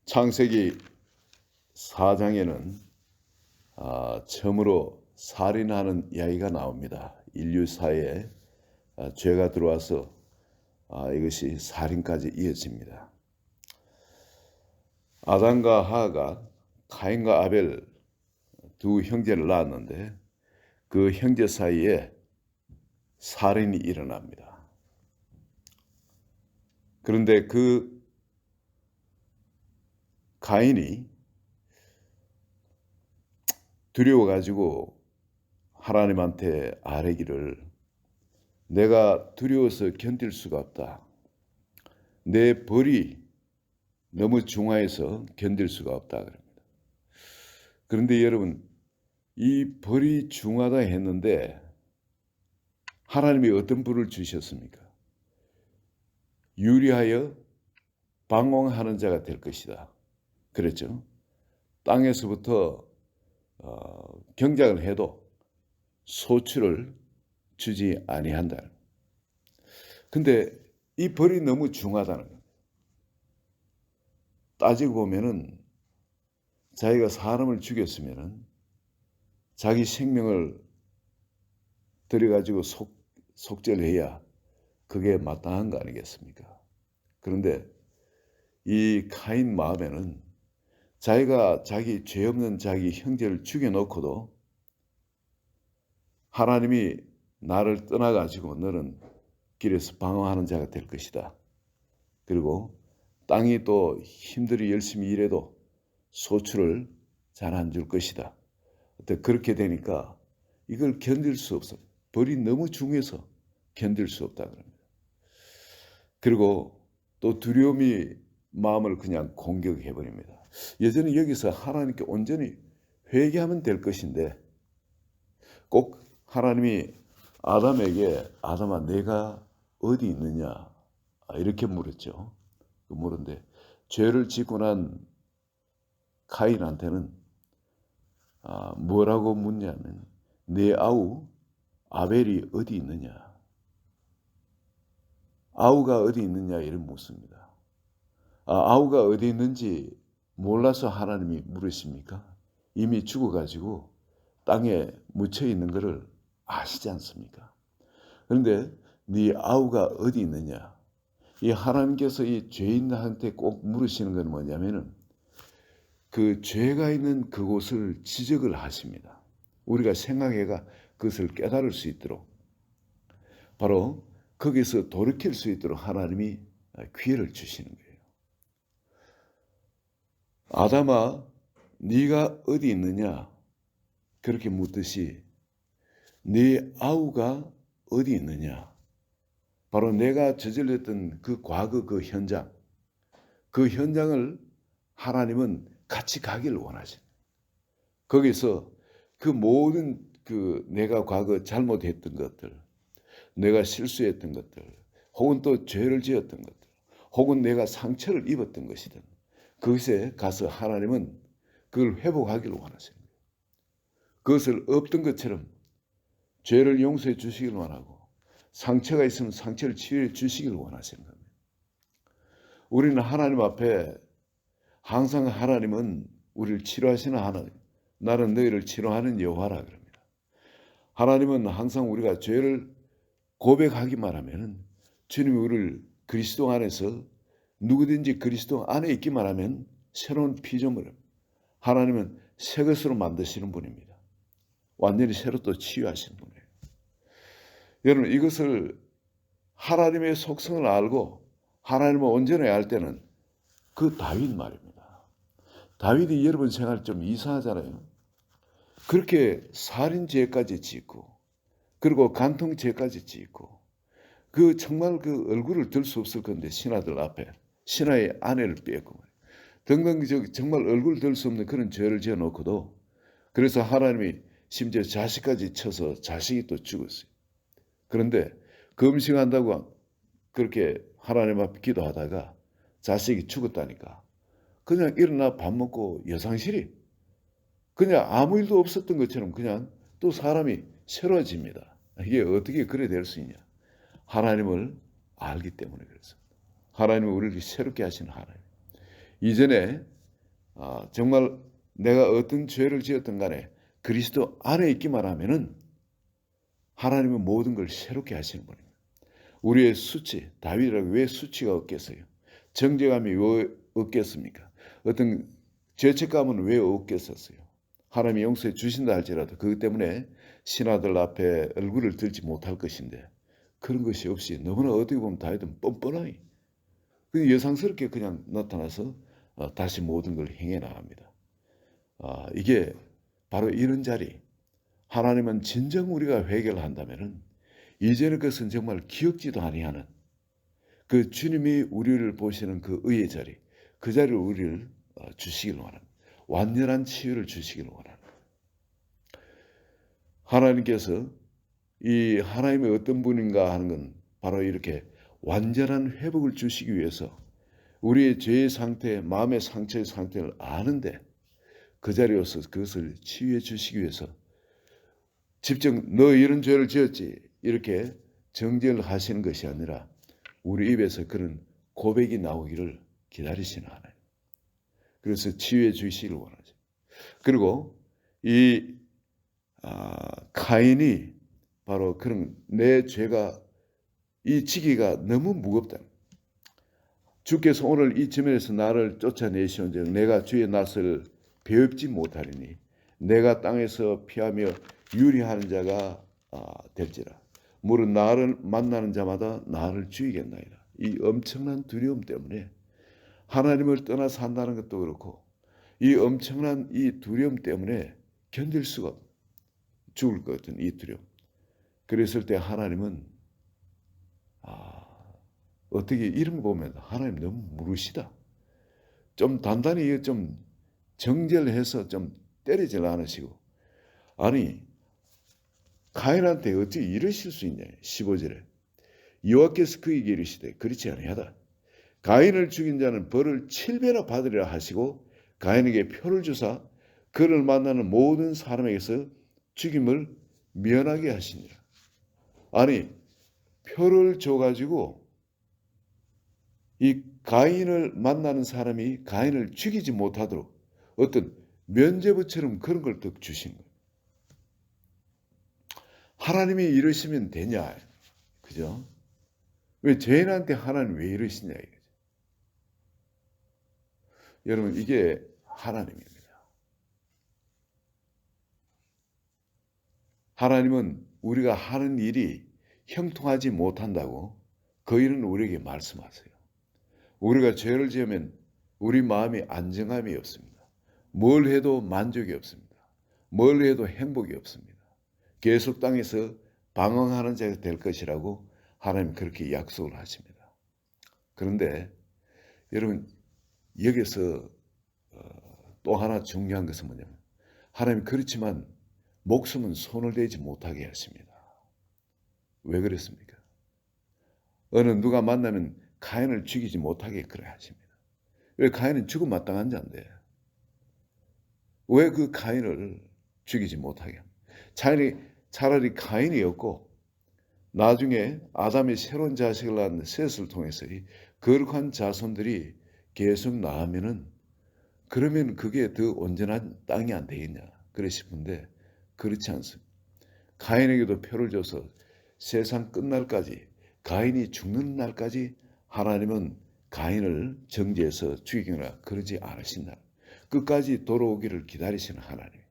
창세기 4장에는 처음으로 살인하는 이야기가 나옵니다. 인류 사회에 죄가 들어와서 이것이 살인까지 이어집니다. 아담과 하하가 가인과 아벨 두 형제를 낳았는데 그 형제 사이에 살인이 일어납니다. 그런데 그 가인이 두려워가지고 하나님한테 아뢰기를 내가 두려워서 견딜 수가 없다. 내 벌이 너무 중하여서 견딜 수가 없다. 그럽니다. 그런데 여러분, 이 벌이 중하다 했는데 하나님이 어떤 벌을 주셨습니까? 유리하여 방황하는 자가 될 것이다. 그랬죠. 땅에서부터 경작을 해도 소출을 주지 아니한다. 근데 이 벌이 너무 중하다는 거예요. 따지고 보면은 자기가 사람을 죽였으면은 자기 생명을 들여가지고 속절해야 그게 마땅한 거 아니겠습니까? 그런데 이 가인 마음에는 자기가 자기 죄 없는 자기 형제를 죽여놓고도 하나님이 나를 떠나가지고 너는 길에서 방황하는 자가 될 것이다. 그리고 땅이 또 힘들이 열심히 일해도 소출을 잘 안 줄 것이다. 그렇게 되니까 이걸 견딜 수 없어. 벌이 너무 중해서 견딜 수 없다 그럽니다. 그리고 또 두려움이 마음을 그냥 공격해버립니다. 예전에 여기서 하나님께 온전히 회개하면 될 것인데 꼭 하나님이 아담에게 아담아 내가 어디 있느냐 이렇게 물었죠. 물은데 죄를 짓고 난 가인한테는 뭐라고 묻냐면 내 아우 아벨이 어디 있느냐, 아우가 어디 있느냐 이런 묻습니다. 아우가 어디 있는지 몰라서 하나님이 물으십니까? 이미 죽어가지고 땅에 묻혀 있는 것을 아시지 않습니까? 그런데 네 아우가 어디 있느냐? 이 하나님께서 이 죄인한테 꼭 물으시는 건 뭐냐면은 그 죄가 있는 그곳을 지적을 하십니다. 우리가 생각해가 그것을 깨달을 수 있도록 바로 거기서 돌이킬 수 있도록 하나님이 기회를 주시는 거예요. 아담아, 네가 어디 있느냐? 그렇게 묻듯이 네 아우가 어디 있느냐? 바로 내가 저질렀던 그 과거 그 현장을 하나님은 같이 가기를 원하시는 거예요. 거기서 그 모든 내가 과거 잘못했던 것들, 내가 실수했던 것들, 혹은 또 죄를 지었던 것들, 혹은 내가 상처를 입었던 것이든 그것에 가서 하나님은 그걸 회복하기를 원하시는 거예요. 그것을 없던 것처럼 죄를 용서해 주시길 원하고 상처가 있으면 상처를 치유해 주시길 원하시는 겁니다. 우리는 하나님 앞에 항상 하나님은 우리를 치료하시는 하나님, 나는 너희를 치료하는 여호와라 그럽니다. 하나님은 항상 우리가 죄를 고백하기만 하면은 주님이 우리를 그리스도 안에서 누구든지 그리스도 안에 있기만 하면 새로운 피조물을 하나님은 새 것으로 만드시는 분입니다. 완전히 새로 또 치유하시는 분이에요. 여러분 이것을 하나님의 속성을 알고 하나님을 온전히 알 때는 그 다윗 말입니다. 다윗이 여러분 생활 좀 이상하잖아요. 그렇게 살인죄까지 짓고 그리고 간통죄까지 짓고 정말 얼굴을 들 수 없을 건데 신하들 앞에 신하의 아내를 뺏고 등등 정말 얼굴 들 수 없는 그런 죄를 지어놓고도 그래서 하나님이 심지어 자식까지 쳐서 자식이 또 죽었어요. 그런데 금식한다고 그렇게 하나님 앞에 기도하다가 자식이 죽었다니까 그냥 일어나 밥 먹고 여상실이 그냥 아무 일도 없었던 것처럼 그냥 또 사람이 새로워집니다. 이게 어떻게 그래 될 수 있냐? 하나님을 알기 때문에 그렇습니다. 하나님은 우리를 새롭게 하시는 하나님. 이전에 정말 내가 어떤 죄를 지었든 간에 그리스도 안에 있기만 하면은 하나님은 모든 걸 새롭게 하시는 분입니다. 우리의 수치, 다윗이라고 왜 수치가 없겠어요? 정죄감이 왜 없겠습니까? 어떤 죄책감은 왜 없겠었어요? 하나님이 용서해 주신다 할지라도 그것 때문에 신하들 앞에 얼굴을 들지 못할 것인데 그런 것이 없이 너무나 어떻게 보면 다윗은 뻔뻔하게 여상스럽게 그냥 나타나서 다시 모든 걸 행해 나갑니다. 이게 바로 이런 자리. 하나님은 진정 우리가 회개를 한다면은 이제는 그것은 정말 기억지도 아니하는 그 주님이 우리를 보시는 그 의의 자리, 그 자리를 우리를 주시길 원합니다. 완전한 치유를 주시길 원합니다. 하나님께서 이 하나님이 어떤 분인가 하는 건 바로 이렇게 완전한 회복을 주시기 위해서 우리의 죄의 상태, 마음의 상처의 상태를 아는데 그 자리에서 그것을 치유해 주시기 위해서 직접 너 이런 죄를 지었지 이렇게 정죄를 하시는 것이 아니라 우리 입에서 그런 고백이 나오기를 기다리시는 하나님. 그래서 치유해 주시기를 원하죠. 그리고 이 가인이 바로 그런 내 죄가 이 지기가 너무 무겁다. 주께서 오늘 이 지면에서 나를 쫓아내시온즉 내가 주의 낯을 배웁지 못하리니 내가 땅에서 피하며 유리하는 자가 될지라. 물은 나를 만나는 자마다 나를 죽이겠나이다. 이 엄청난 두려움 때문에 하나님을 떠나 산다는 것도 그렇고 이 엄청난 이 두려움 때문에 견딜 수가 없어. 죽을 것 같은 이 두려움. 그랬을 때 하나님은 어떻게 이런 거 보면 하나님 너무 무르시다. 좀 단단히 좀 정죄해서 좀 때리질 않으시고 아니 가인한테 어찌 이러실 수 있냐. 15절에 여호와께서 그에게 이르시되 그렇지 아니하다. 가인을 죽인 자는 벌을 7배나 받으리라 하시고 가인에게 표를 주사 그를 만나는 모든 사람에게서 죽임을 면하게 하시니라. 아니 표를 줘가지고 이 가인을 만나는 사람이 가인을 죽이지 못하도록 어떤 면죄부처럼 그런 걸 또 주신 거예요. 하나님이 이러시면 되냐? 그죠? 왜 죄인한테 하나님 왜 이러시냐 이거죠. 여러분 이게 하나님입니다. 하나님은 우리가 하는 일이 형통하지 못한다고 그 일은 우리에게 말씀하세요. 우리가 죄를 지으면 우리 마음이 안정함이 없습니다. 뭘 해도 만족이 없습니다. 뭘 해도 행복이 없습니다. 계속 땅에서 방황하는 자가 될 것이라고 하나님 그렇게 약속을 하십니다. 그런데 여러분 여기서 또 하나 중요한 것은 뭐냐면 하나님 그렇지만 목숨은 손을 대지 못하게 하십니다. 왜 그랬습니까? 어느 누가 만나면 가인을 죽이지 못하게 그래 하십니다. 왜 가인은 죽음 마땅한 자인데 왜 그 가인을 죽이지 못하게 합니까? 차라리 가인이었고 나중에 아담이 새로운 자식을 낳은 셋을 통해서 이 거룩한 자손들이 계속 나오면은 그러면 그게 더 온전한 땅이 안 되겠냐 그래 싶은데 그렇지 않습니다. 가인에게도 표를 줘서 세상 끝날까지 가인이 죽는 날까지 하나님은 가인을 정죄해서 죽이거나 그러지 않으신다. 끝까지 돌아오기를 기다리시는 하나님.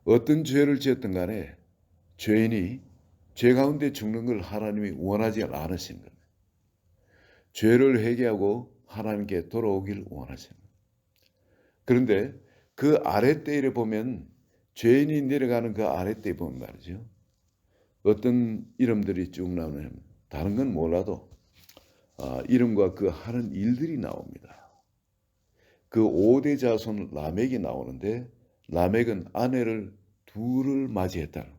어떤 죄를 지었든 간에 죄인이 죄 가운데 죽는 걸 하나님이 원하지 않으시는 겁니다. 죄를 회개하고 하나님께 돌아오기를 원하시는 겁니다. 그런데 그 아랫대에 보면 죄인이 내려가는 그 아랫대에 보면 말이죠. 어떤 이름들이 쭉 나오냐면 다른 건 몰라도 이름과 그 하는 일들이 나옵니다. 그 5대 자손 라멕이 나오는데 라멕은 아내를 둘을 맞이했다는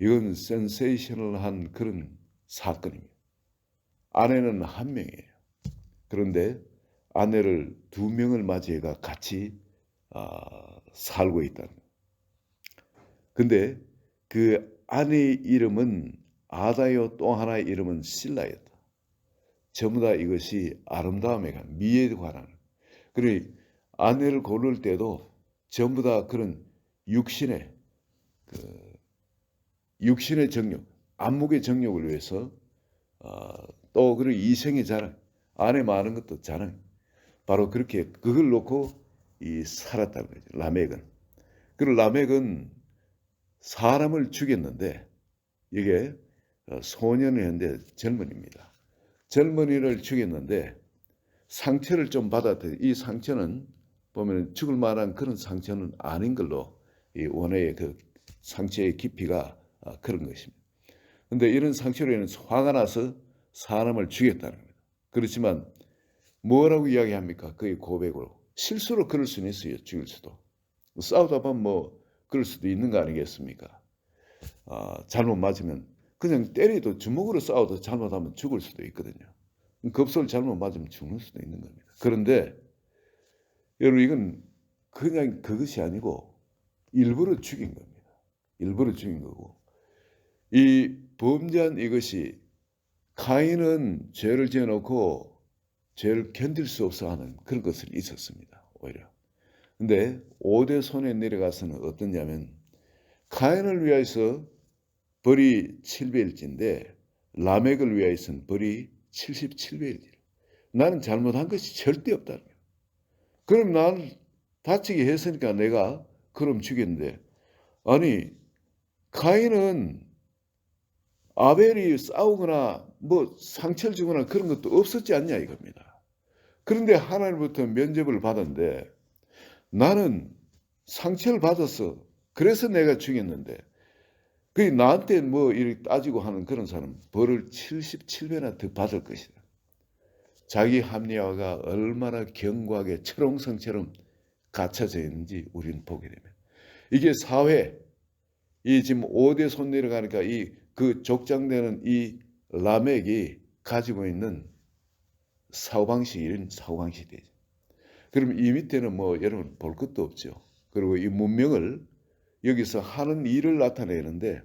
이건 센세이셔널한 그런 사건입니다. 아내는 한 명이에요. 그런데 아내를 2명을 맞이해가 같이 살고 있다는 거예요. 근데 그 아내의 이름은 아다요 또 하나의 이름은 실라였다. 전부 다 이것이 아름다움에 관한 미에 관한. 그러니 아내를 고를 때도 전부 다 그런 육신의 육신의 정욕, 안목의 정욕을 위해서 또 그런 이성의 자랑, 아내 많은 것도 자랑, 바로 그렇게 그걸 놓고 살았다는 거죠. 라멕은. 그리고 라멕은 사람을 죽였는데 이게 소년이었는데 젊은이입니다. 젊은이를 죽였는데 상처를 좀 받았더니 이 상처는 보면 죽을 만한 그런 상처는 아닌 걸로 이 원어의 그 상처의 깊이가 그런 것입니다. 그런데 이런 상처로 인해서 화가 나서 사람을 죽였다는 겁니다. 그렇지만 뭐라고 이야기합니까? 그의 고백으로. 실수로 그럴 수는 있어요. 죽일 수도. 싸우다 보면 뭐 그럴 수도 있는 거 아니겠습니까? 잘못 맞으면 그냥 때려도 주먹으로 싸워도 잘못하면 죽을 수도 있거든요. 겁소를 잘못 맞으면 죽는 수도 있는 겁니다. 그런데 여러분 이건 그냥 그것이 아니고 일부러 죽인 겁니다. 일부러 죽인 거고 이 범죄한 이것이 가인은 죄를 지어놓고 죄를 견딜 수 없어 하는 그런 것을 있었습니다. 오히려. 근데 5대 손에 내려가서는 어떠냐면 가인을 위해서 벌이 7배일진데 라멕을 위해서는 벌이 77배일지라. 나는 잘못한 것이 절대 없다는 거예요. 그럼 난 다치게 했으니까 내가 그럼 죽였는데 아니 가인은 아벨이 싸우거나 뭐 상처를 주거나 그런 것도 없었지 않냐 이겁니다. 그런데 하나님부터 면접을 받았는데 나는 상처를 받았어. 그래서 내가 죽였는데 그 나한테 뭐 이렇게 따지고 하는 그런 사람 벌을 77배나 더 받을 것이다. 자기 합리화가 얼마나 견고하게 철옹성처럼 갇혀져 있는지 우리는 보게 됩니다. 이게 사회, 이 지금 5대 손 내려가니까 그 족장되는 이 라멕이 가지고 있는 사고방식이 이런 사고방식이 되죠. 그럼 이 밑에는 뭐 여러분 볼 것도 없죠. 그리고 이 문명을 여기서 하는 일을 나타내는데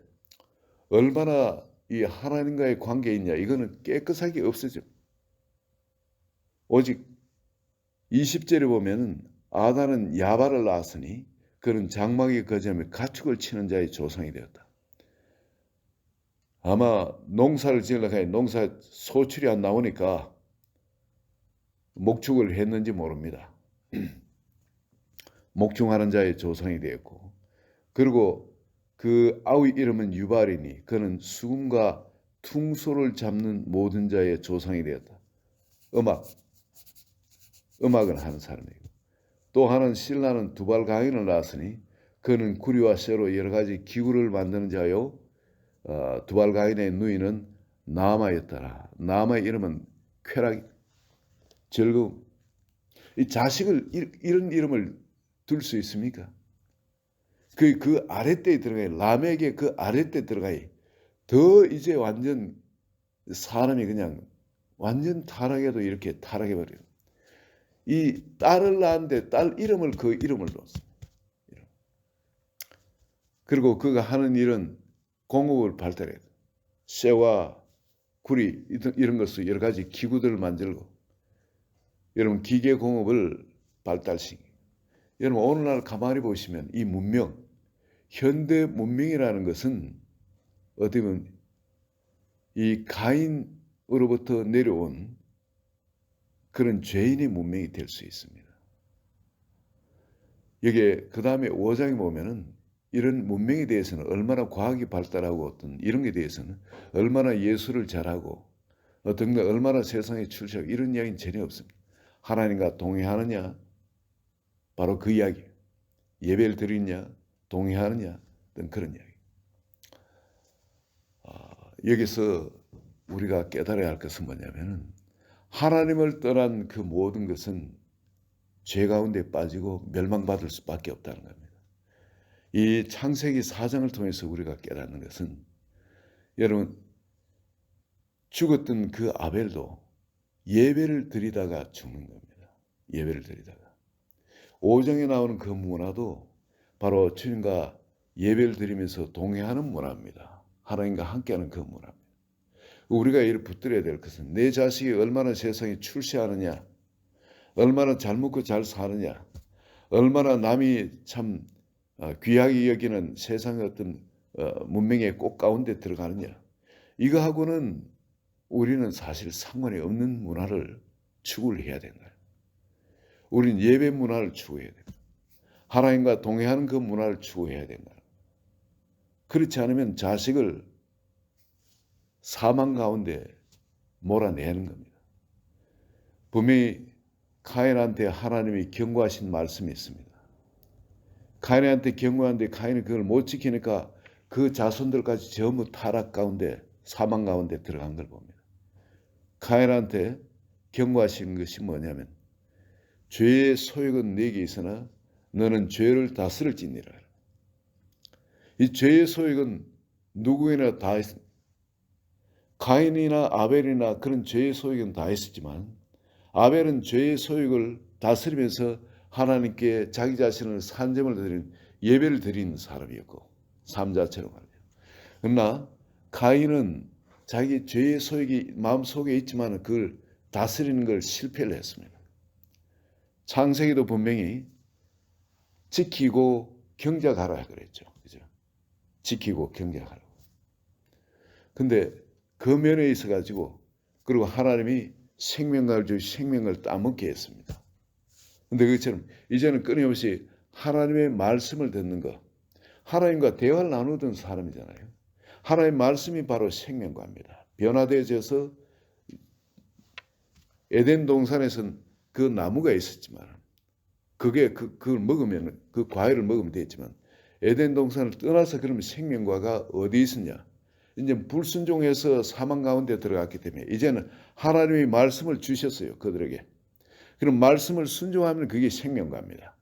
얼마나 이 하나님과의 관계에 있냐 이거는 깨끗하게 없어져. 오직 20절에 보면은 아다는 야발을 낳았으니 그는 장막의 거점에 가축을 치는 자의 조상이 되었다. 아마 농사를 지으려고 하니 농사 소출이 안 나오니까 목축을 했는지 모릅니다. 목축하는 자의 조상이 되었고 그리고 그 아우의 이름은 유발이니 그는 수금과 퉁소를 잡는 모든 자의 조상이 되었다. 음악은 하는 사람이고 또 하나는 실라는 두발 가인을 낳았으니 그는 구리와 쇠로 여러 가지 기구를 만드는 자요 두발 가인의 누이는 나아마였더라. 나아마의 이름은 쾌락, 즐거움. 이 자식을 이런 이름을 둘 수 있습니까? 그 아랫대에 들어가요. 라멕의 그 아랫대에 들어가요. 더 이제 완전 사람이 그냥 완전 타락해도 이렇게 타락해버려요. 이 딸을 낳았는데 딸 이름을 그 이름을 넣었어요. 그리고 그가 하는 일은 공업을 발달해요. 쇠와 구리 이런 것을 여러 가지 기구들을 만들고 여러분 기계 공업을 발달시키고 여러분 오늘날 가만히 보시면 이 문명 현대 문명이라는 것은 어떻게 보면 이 가인으로부터 내려온 그런 죄인의 문명이 될 수 있습니다. 여기에 그 다음에 5장에 보면은 이런 문명에 대해서는 얼마나 과학이 발달하고 어떤 이런 게 대해서는 얼마나 예술을 잘하고 어떤 얼마나 세상에 출세하고 이런 이야기는 전혀 없습니다. 하나님과 동의하느냐 바로 그 이야기. 예배를 드리냐 동의하느냐 등 그런 이야기. 여기서 우리가 깨달아야 할 것은 뭐냐면은 하나님을 떠난 그 모든 것은 죄 가운데 빠지고 멸망받을 수밖에 없다는 겁니다. 이 창세기 4장을 통해서 우리가 깨닫는 것은 여러분 죽었던 그 아벨도 예배를 드리다가 죽는 겁니다. 예배를 드리다가 5장에 나오는 그 문화도 바로 주님과 예배를 드리면서 동행하는 문화입니다. 하나님과 함께하는 그 문화입니다. 우리가 이를 붙들어야 될 것은 내 자식이 얼마나 세상에 출세하느냐 얼마나 잘 먹고 잘 사느냐 얼마나 남이 참 귀하게 여기는 세상의 어떤 문명의 꽃 가운데 들어가느냐. 이거하고는 우리는 사실 상관이 없는 문화를 추구를 해야 된다. 우리는 예배 문화를 추구해야 된다. 하나님과 동행하는 그 문화를 추구해야 된다. 그렇지 않으면 자식을 사망 가운데 몰아내는 겁니다. 분명히 카인한테 하나님이 경고하신 말씀이 있습니다. 카인한테 경고하는데 카인이 그걸 못 지키니까 그 자손들까지 전부 타락 가운데 사망 가운데 들어간 걸 봅니다. 카인한테 경고하시는 것이 뭐냐면 죄의 소욕은 네게 있으나 너는 죄를 다스릴지니라. 이 죄의 소욕은 누구에나 다 있습니다. 가인이나 아벨이나 그런 죄의 소욕은 다 있었지만 아벨은 죄의 소욕을 다스리면서 하나님께 자기 자신을 산점을 드리는 예배를 드리는 사람이었고 삶 자체로 말이에요. 그러나 가인은 자기 죄의 소욕이 마음속에 있지만 그걸 다스리는 걸 실패를 했습니다. 창세기도 분명히 지키고 경작하라 그랬죠. 그죠? 지키고 경작하라. 근데 그 면에 있어 가지고 그리고 하나님이 생명을 주시 생명을 따먹게 했습니다. 근데 그것처럼 이제는 끊임없이 하나님의 말씀을 듣는 것, 하나님과 대화를 나누던 사람이잖아요. 하나님의 말씀이 바로 생명과입니다. 변화되어져서 에덴 동산에서는 그 나무가 있었지만 그걸 먹으면 그 과일을 먹으면 되겠지만 에덴 동산을 떠나서 그러면 생명과가 어디 있었냐? 이제 불순종해서 사망 가운데 들어갔기 때문에 이제는 하나님의 말씀을 주셨어요. 그들에게. 그럼 말씀을 순종하면 그게 생명과입니다.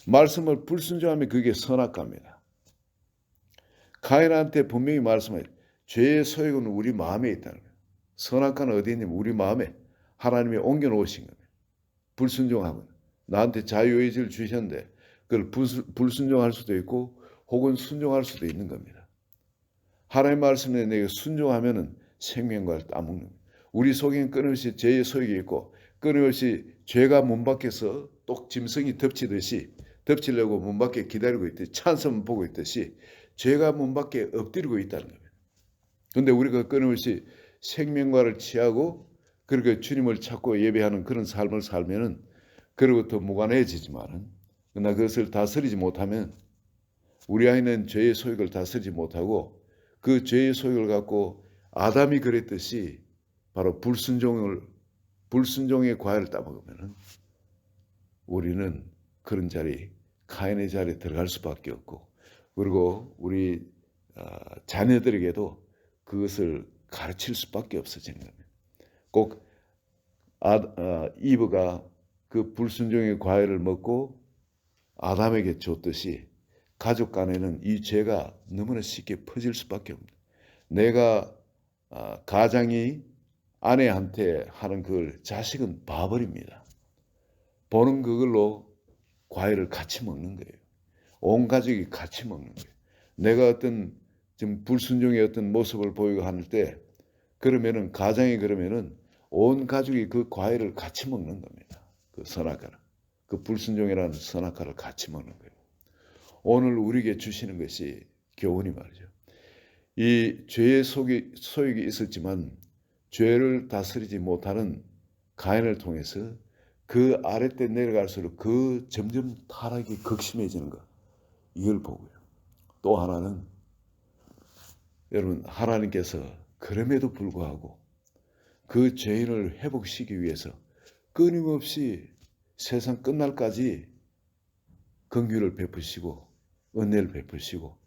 말씀을 불순종하면 그게 선악과입니다. 가인한테 분명히 말씀하여 죄의 소욕은 우리 마음에 있다는 거예요. 선악과는 어디 있냐면 우리 마음에 하나님이 옮겨놓으신 겁니다. 불순종하면 나한테 자유의지를 주셨는데 그걸 불순종할 수도 있고 혹은 순종할 수도 있는 겁니다. 하나님의 말씀에 내가 순종하면은 생명과를 따먹는 겁니다. 우리 속에는 끊임없이 죄의 소욕이 있고 끊임없이 죄가 문 밖에서 똑 짐승이 덮치려고 문 밖에 기다리고 있듯이 찬성을 보고 있듯이 죄가 문 밖에 엎드리고 있다는 겁니다. 그런데 우리가 끊임없이 생명과를 취하고 그렇게 주님을 찾고 예배하는 그런 삶을 살면은 그로부터 무관해지지만은 그러나 그것을 다스리지 못하면 우리 안에는 죄의 소욕을 다스리지 못하고 그 죄의 소욕을 갖고 아담이 그랬듯이 바로 불순종의 과일을 따먹으면은 우리는 그런 자리 카인의 자리에 들어갈 수밖에 없고 그리고 우리 자녀들에게도 그것을 가르칠 수밖에 없어지는 겁니다. 꼭 이브가 그 불순종의 과일을 먹고 아담에게 줬듯이 가족 간에는 이 죄가 너무나 쉽게 퍼질 수밖에 없습니다. 내가 가장이 아내한테 하는 그걸 자식은 봐버립니다. 보는 그걸로 과일을 같이 먹는 거예요. 온 가족이 같이 먹는 거예요. 내가 어떤 좀 불순종의 어떤 모습을 보이고 할 때 그러면은 가장이 그러면은 온 가족이 그 과일을 같이 먹는 겁니다. 그 선악과를. 그 불순종이라는 선악과를 같이 먹는 거예요. 오늘 우리에게 주시는 것이 교훈이 말이죠. 이 죄의 소욕이 있었지만 죄를 다스리지 못하는 가인을 통해서 그 아랫대 내려갈수록 그 점점 타락이 극심해지는 것. 이걸 보고요. 또 하나는 여러분 하나님께서 그럼에도 불구하고 그 죄인을 회복시키기 위해서 끊임없이 세상 끝날까지 긍휼을 베푸시고 은혜를 베푸시고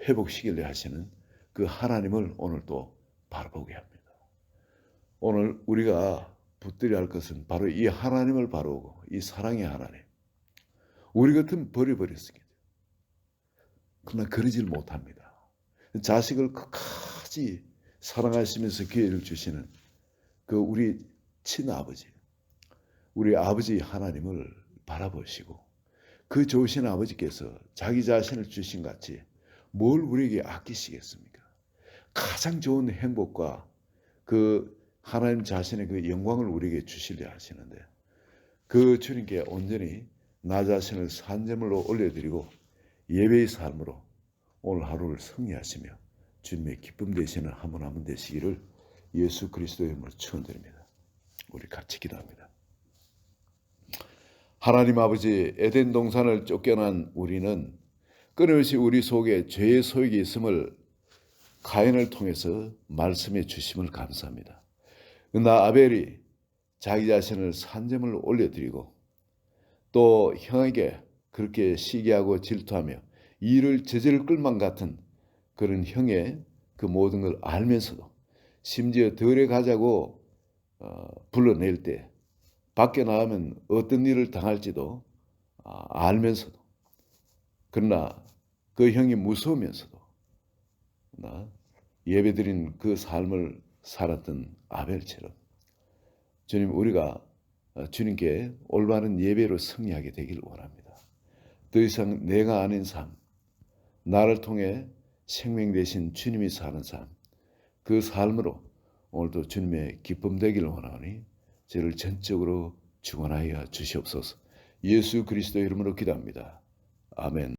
회복시키려 하시는 그 하나님을 오늘 또 바라보게 합니다. 오늘 우리가 붙들어야 할 것은 바로 이 하나님을 바라보고 이 사랑의 하나님. 우리 같으면 버려버렸습니다. 그러나 그러질 못합니다. 자식을 끝까지 사랑하시면서 기회를 주시는 그 우리 친아버지, 우리 아버지 하나님을 바라보시고 그 좋으신 아버지께서 자기 자신을 주신 같이 뭘 우리에게 아끼시겠습니까? 가장 좋은 행복과 그 하나님 자신의 그 영광을 우리에게 주시려 하시는데 그 주님께 온전히 나 자신을 산제물로 올려드리고 예배의 삶으로 오늘 하루를 승리하시며 주님의 기쁨 되시는 한 분 한 분 되시기를 예수 그리스도의 이름으로 축원드립니다. 우리 같이 기도합니다. 하나님 아버지, 에덴 동산을 쫓겨난 우리는 끊임없이 우리 속에 죄의 소욕이 있음을 가인을 통해서 말씀해 주심을 감사합니다. 그러나 아벨이 자기 자신을 산제물로 올려드리고 또 형에게 그렇게 시기하고 질투하며 이를 저질 끌만 같은 그런 형의 그 모든 걸 알면서도 심지어 덜에 가자고 불러낼 때 밖에 나가면 어떤 일을 당할지도 알면서도 그러나 그 형이 무서우면서도 예배드린 그 삶을 살았던 아벨처럼 주님, 우리가 주님께 올바른 예배로 승리하게 되기를 원합니다. 더 이상 내가 아닌 삶, 나를 통해 생명 되신 주님이 사는 삶, 그 삶으로 오늘도 주님의 기쁨 되기를 원하오니 저를 전적으로 축원하여 주시옵소서. 예수 그리스도의 이름으로 기도합니다. 아멘.